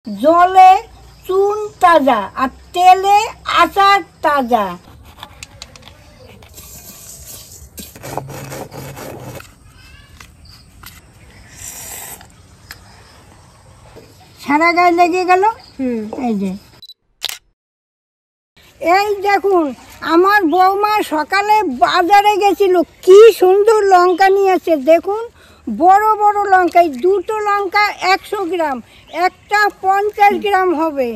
জলে চুন তাজা আর তেলে আচার তাজা। সারা গায়ে লেগে গেল। এই দেখুন আমার বৌমা সকালে বাজারে গেছিল, কি সুন্দর লঙ্কা নিয়েছে দেখুন, বড় বড় লঙ্কা। দুটো লঙ্কা 100 গ্রাম, একটা 50 গ্রাম হবে।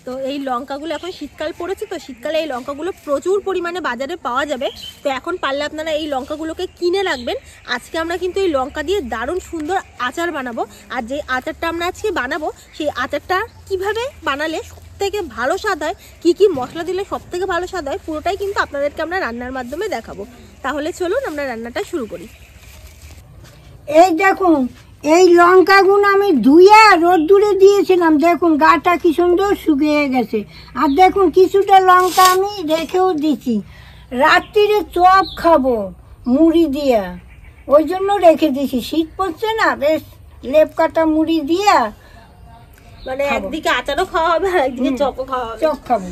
তো এই লঙ্কাগুলো এখন শীতকাল পড়েছে, তো শীতকালে এই লঙ্কাগুলো প্রচুর পরিমাণে বাজারে পাওয়া যাবে। তো এখন পারলে আপনারা এই লঙ্কাগুলোকে কিনে রাখবেন। আজকে আমরা কিন্তু এই লঙ্কা দিয়ে দারুণ সুন্দর আচার বানাবো। আর যে আচারটা আমরা আজকে বানাবো সেই আচারটা কিভাবে বানালে সবথেকে ভালো স্বাদ হয়, কী কী মশলা দিলে সবথেকে ভালো স্বাদ হয়, পুরোটাই কিন্তু আপনাদেরকে আমরা রান্নার মাধ্যমে দেখাবো। তাহলে চলুন আমরা রান্নাটা শুরু করি। এই দেখুন এই লঙ্কাগুলো আমি ধুয়ে রোদ্দুরে দিয়েছিলাম, দেখুন গাটা কি সুন্দর শুকিয়ে গেছে। আর দেখুন কিছুটা লঙ্কা আমি রেখেও দিছি, রাত্রিরে চপ খাবো মুড়ি দিয়া, ওই জন্য রেখে দিছি। শীত পড়ছে না, বেশ লেপ কাটা মুড়ি দিয়া মানে একদিকে আচারও খাওয়া হবে আর একদিকে চপও খাওয়া হবে। চপ খাবো।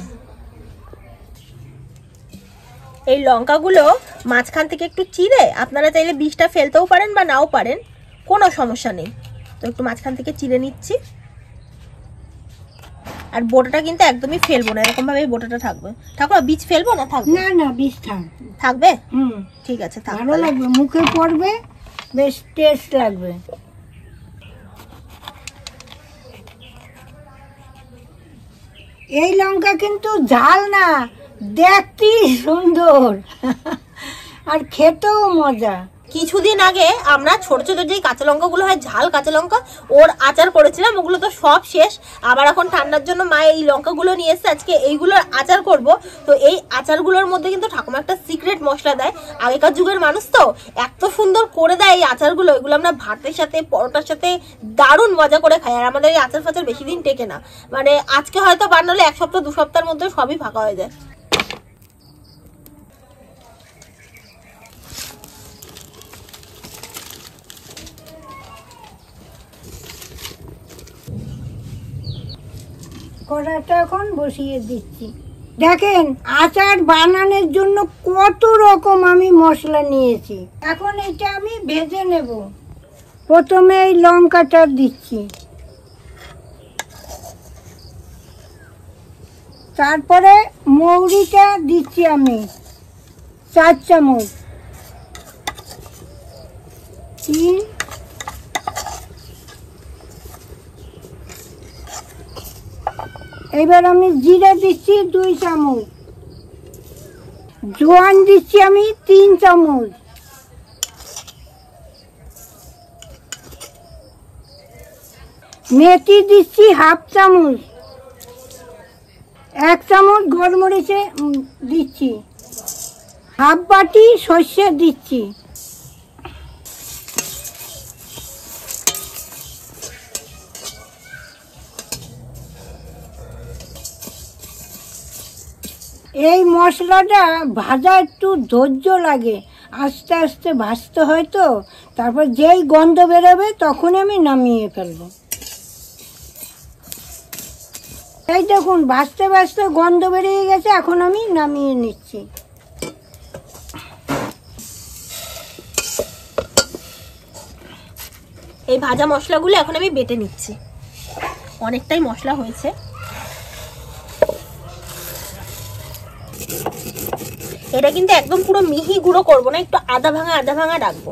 এই লঙ্কাগুলো মাঝখান থেকে একটু চিড়ে আপনারা চাইলে বীজটা ফেলতেও পারেন বা নাও পারেন, কোনো সমস্যা নেই। তো একটু মাঝখান থেকে চিড়ে নিচ্ছি। আর বোটাটা কিন্তু একদমই ফেলবো না, এরকম ভাবে বোটাটা থাকবে। ঠাকুর বীজ ফেলবো না? থাকবে না না, বীজ থাকবে। ঠিক আছে, ভালো লাগবে, মুখে পড়বে, বেশ টেস্ট লাগবে। এই লঙ্কা কিন্তু ঝাল না, দেখতে সুন্দর আর খেতেও মজা। কিছুদিন আগে আমরা ছোট ছোট যে কাঁচা লঙ্কাগুলো হয়, ঝাল কাঁচা লঙ্কা, ওর আচার করেছিলাম। ওগুলো তো সব শেষ। আবার এখন ঠান্ডার জন্য মা এই লঙ্কাগুলো নিয়ে এসছে, আজকে এইগুলোর আচার করব। তো এই আচারগুলোর মধ্যে কিন্তু ঠাকুমা একটা সিক্রেট মশলা দেয়। আগেকার যুগের মানুষ তো এত সুন্দর করে দেয় এই আচারগুলো, এগুলো আমরা ভাতের সাথে পরোটার সাথে দারুণ মজা করে খাই। আর আমাদের এই আচার ফাচার বেশি দিন টেকে না, মানে আজকে হয়তো বানালে 1 সপ্তাহ 2 সপ্তাহের মধ্যে সবই ফাঁকা হয়ে যায়। কড়াটা এখন বসিয়ে দিচ্ছি। দেখেন আচার বানানোর জন্য কত রকম আমি মশলা নিয়েছি। এখন এটা আমি ভেজে নেব। প্রথমে এই লঙ্কাটা দিচ্ছি, তারপরে মৌরিটা দিচ্ছি আমি 4 চামচ, 3, এবার আমি জিরা দিচ্ছি 2 চামচ, জোয়ান দিচ্ছি আমি 3 চামচ, মেথি দিচ্ছি 1/2 চামচ, 1 চামচ গোলমরিচে দিচ্ছি, 1/2 বাটি সর্ষে দিচ্ছি। এই মশলাটা ভাজা একটু ধৈর্য লাগে, আস্তে আস্তে ভাজতে হয়। তো তারপর যেই গন্ধ বেরোবে তখন আমি নামিয়ে ফেলবো। এই দেখুন ভাজতে ভাজতে গন্ধ বেরিয়ে গেছে, এখন আমি নামিয়ে নিচ্ছি। এই ভাজা মশলাগুলো এখন আমি বেটে নিচ্ছি। অনেকটাই মশলা হয়েছে। এটা কিন্তু একদম পুরো মিহি গুঁড়ো করবো না, একটু আধা ভাঙা রাখবো।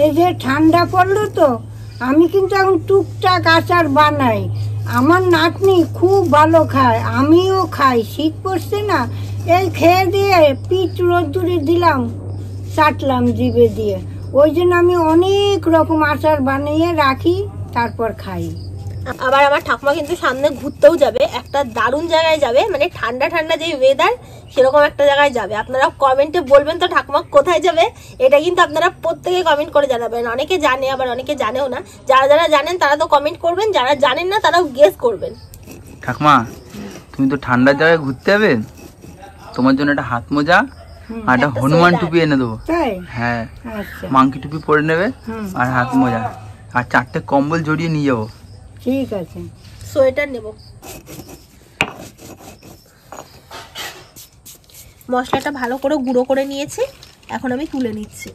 এই যে ঠান্ডা পড়লো তো, আমি কিন্তু এখন টুকটাক আচার বানাই। আমার নাতনি খুব ভালো খায়, আমিও খাই। শীত পড়ছে না, এই খেয়ে দিয়ে পিঠ রোদ্দুরে দিলাম, চাটলাম জিভে দিয়ে। ওই জন্য আমি অনেক রকম আচার বানিয়ে রাখি, তারপর খাই। আবার আমার ঠাকুমা কিন্তু সামনে ঘুরতেও যাবে, একটা দারুণ জায়গায় যাবে, মানে ঠান্ডা ঠান্ডা যে ওয়েদার সেরকম একটা জায়গায় যাবে। আপনারা কমেন্টে বলবেন তো ঠাকুমা কোথায় যাবে, এটা কিন্তু আপনারা প্রত্যেকে কমেন্ট করে জানাবেন। অনেকে জানে আবার অনেকে জানেও না। যারা যারা জানেন তারা তো কমেন্ট করবেন, যারা জানেন না তারাও গেস করবেন। ঠাকুমা তুমি তো ঠান্ডার জায়গায় ঘুরতে যাবে, তোমার জন্য একটা হাত মোজা আর একটা হনুমান টুপি এনে দেবো। তাই? হ্যাঁ, আচ্ছা মাংকি টুপি পরে নেবে আর হাত মোজা আর 4টে কম্বল জড়িয়ে নিয়ে যাবো। ঠিক আছে। সোয়েটার নেব। মশলাটা ভালো করে গুঁড়ো করে নিয়েছি, এখন আমি তুলে নিচ্ছি।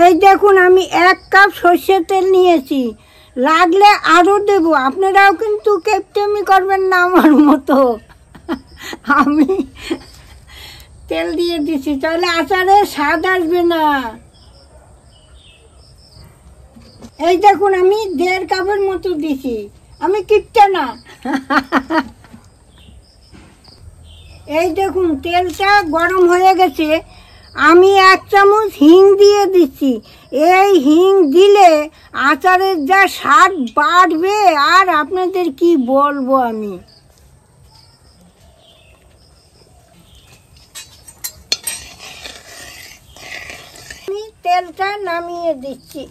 এই দেখুন আমি 1 কাপ সর্ষের তেল নিয়েছি, লাগলে আরও দেব। আপনারাও কিন্তু কেপটেমি করবেন না আমার মতো। আমি তেল দিয়ে দিছি, তাহলে আচারে স্বাদ আসবে না। এই দেখুন আমি 1.5 কাপের মতো দিছি, আমি কিপটা না। এই দেখুন তেলটা গরম হয়ে গেছে, আমি 1 চামচ হিং দিয়ে দিচ্ছি। এই হিং দিলে আচারের যা স্বাদ বাড়বে আর আপনাদের কি বলবো আমি। আমি তেলটা নামিয়ে দিচ্ছি।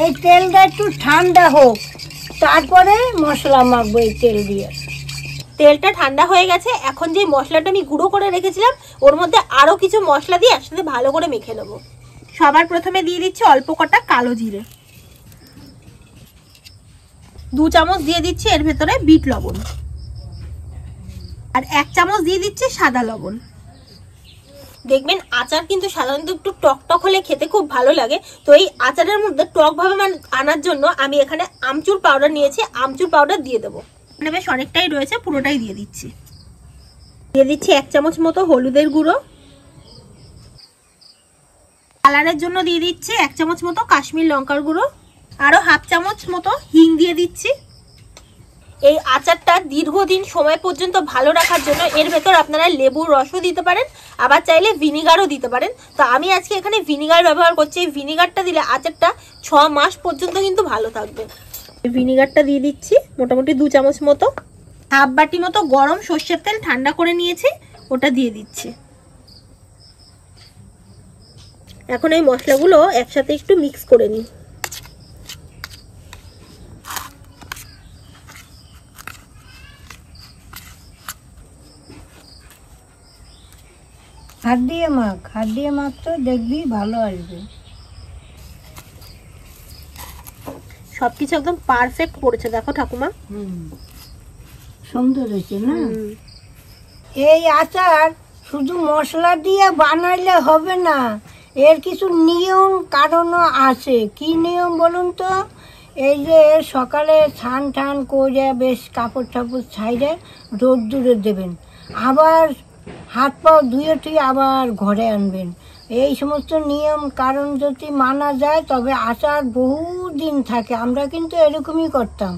এই তেলটা একটু ঠান্ডা হোক, তারপরে মশলা মাখবো এই তেল দিয়ে। তেলটা ঠান্ডা হয়ে গেছে, এখন যে মশলাটা আমি গুঁড়ো করে রেখেছিলাম ওর মধ্যে আরও কিছু মশলা দিয়ে একসাথে ভালো করে মেখে নেব। সবার প্রথমে দিয়ে দিচ্ছি অল্প কটা কালো জিরে, 2 চামচ দিয়ে দিচ্ছি এর ভেতরে বিট লবণ, আর 1 চামচ দিয়ে দিচ্ছি সাদা লবণ। দেখবেন আচার কিন্তু সাধারণত একটু টক টক হলে খেতে খুব ভালো লাগে, তো এই আচারের মধ্যে টকভাবে আনার জন্য আমি এখানে আমচুর পাউডার নিয়েছি, আমচুর পাউডার দিয়ে দেবো। বেশ অনেকটাই রয়েছে, পুরোটাই দিয়ে দিচ্ছি। দিয়ে দিচ্ছি 1 চামচ মতো হলুদের গুঁড়ো, কালারের জন্য দিয়ে দিচ্ছি 1 চামচ মতো কাশ্মীর লঙ্কার গুঁড়ো, আরও 1/2 চামচ মতো হিং দিয়ে দিচ্ছি। এই আচারটা দীর্ঘদিন সময় পর্যন্ত ভালো রাখার জন্য এর ভেতর আপনারা লেবুর রসও দিতে পারেন, আবার চাইলে ভিনিগারও দিতে পারেন। তো আমি আজকে এখানে ভিনিগার ব্যবহার করছি। এই ভিনিগারটা দিলে আচারটা 6 মাস পর্যন্ত কিন্তু ভালো থাকবে। ভিনিগারটা দিয়ে দিচ্ছি মোটামুটি 2 চামচ মতো। 1/2 বাটি মতো গরম সর্ষের তেল ঠান্ডা করে নিয়েছি, ওটা দিয়ে দিচ্ছি। এখন এই মশলাগুলো একসাথে একটু মিক্স করে নিই। হাত দিয়ে মাখ তো দেখবি ভালো আসবে। সবকিছু একদম পারফেক্ট পড়েছে, দেখো ঠাকুমা। সুন্দর হয়েছে না? এই আচার শুধু মশলা দিয়ে বানাইলে হবে না, এর কিছু নিয়ম কারণও আছে। কি নিয়ম বলুন তো? এই যে সকালে স্নান টান করে বেশ কাপড় টাপড় ছাইড়ে রোদ্দুরে দেবেন, আবার হাত পাও ধুয়ে টুয়ে আবার ঘরে আনবেন। এই সমস্ত নিয়ম কারণ যদি মানা যায় তবে আচার বহু দিন থাকে। আমরা কিন্তু এরকমই করতাম,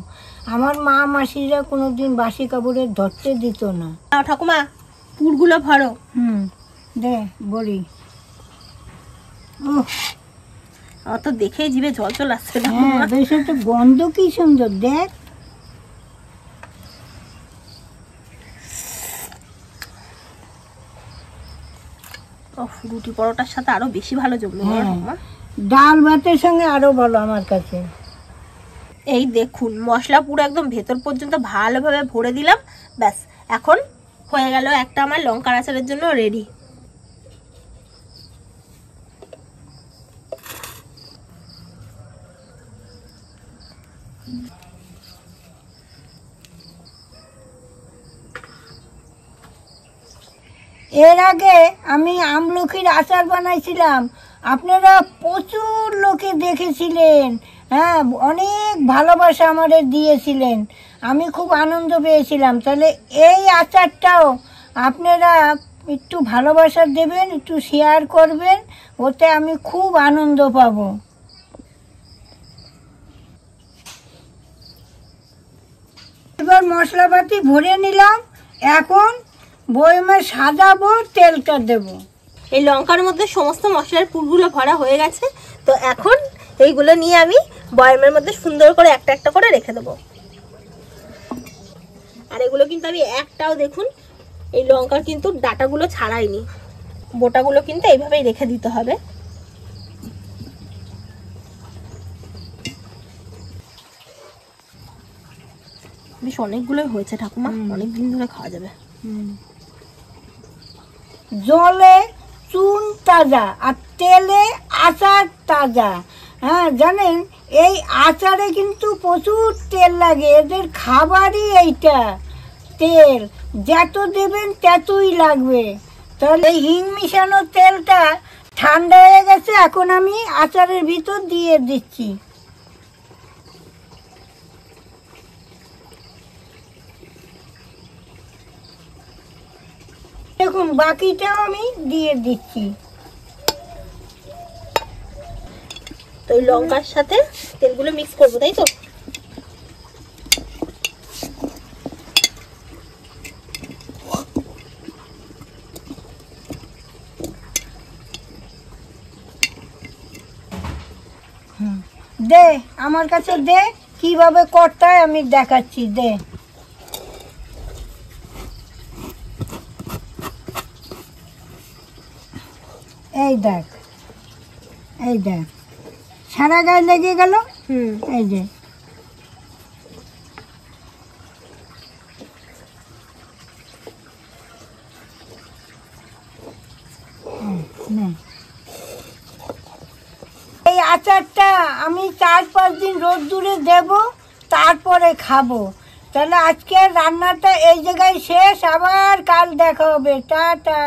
আমার মা মাসিরা কোনোদিন বাসি কাপড়ে ধরতে দিত না। ঠাকুমা পুরগুলো ভরো। দে বলি। আমার তো দেখে জিভে জল চলে আসছে। হ্যাঁ বেশ, একটা গন্ধ কি সুন্দর, দেখ। রুটি পরোটার সাথে আরো বেশি ভালো জমলো। ডাল ভাতের সঙ্গে আরো ভালো আমার কাছে। এই দেখুন মশলা পুরো একদম ভেতর পর্যন্ত ভালোভাবে ভরে দিলাম। ব্যাস এখন হয়ে গেল একটা আমার লঙ্কার আচারের জন্য রেডি। এর আগে আমি আমলকির আচার বানাইছিলাম, আপনারা প্রচুর লোকে দেখেছিলেন। হ্যাঁ, অনেক ভালোবাসা আমাদের দিয়েছিলেন, আমি খুব আনন্দ পেয়েছিলাম। তাহলে এই আচারটাও আপনারা একটু ভালোবাসা দেবেন, একটু শেয়ার করবেন, ওতে আমি খুব আনন্দ পাবো। এবার মশলাপাতি ভরে নিলাম, এখন বয়মে সাজাবো, তেলটা দেব। এই লঙ্কার মধ্যে সমস্ত মশলার পুরগুলো ভরা হয়ে গেছে, তো এখন এইগুলো নিয়ে আমি বয়মের মধ্যে সুন্দর করে একটা একটা করে রেখে দেবো। আর এগুলো কিন্তু আমি একটাও, দেখুন এই লঙ্কার কিন্তু ডাটাগুলো ছাড়াইনি, বোটাগুলো কিন্তু এইভাবেই রেখে দিতে হবে। অনেকগুলোই হয়েছে ঠাকুমা, অনেকদিন ধরে খাওয়া যাবে। জলে চুন তাজা আর তেলে আচার তাজা। হ্যাঁ জানেন, এই আচারে কিন্তু প্রচুর তেল লাগে, এদের খাবারই এইটা তেল, যত দেবেন ততই লাগবে। তাহলে হিং মিশানো তেলটা ঠান্ডা হয়ে গেছে, এখন আমি আচারের ভিতর দিয়ে দিচ্ছি। দেখুন বাকিটাও আমি দিয়ে দিচ্ছি। তো এই লঙ্কার সাথে তেলগুলো মিক্স করবো, তাই তো? দে আমার কাছে দে, কিভাবে করতে হয় আমি দেখাচ্ছি, দে। এই দেখ, এই দেখ, সারা গায়ে লেগে গেল। এই যে এই আচারটা আমি 4-5 দিন রোদ্দুরে দেব, তারপরে খাবো। তাহলে আজকের রান্নাটা এই জায়গায় শেষ, আবার কাল দেখা হবে। টাটা।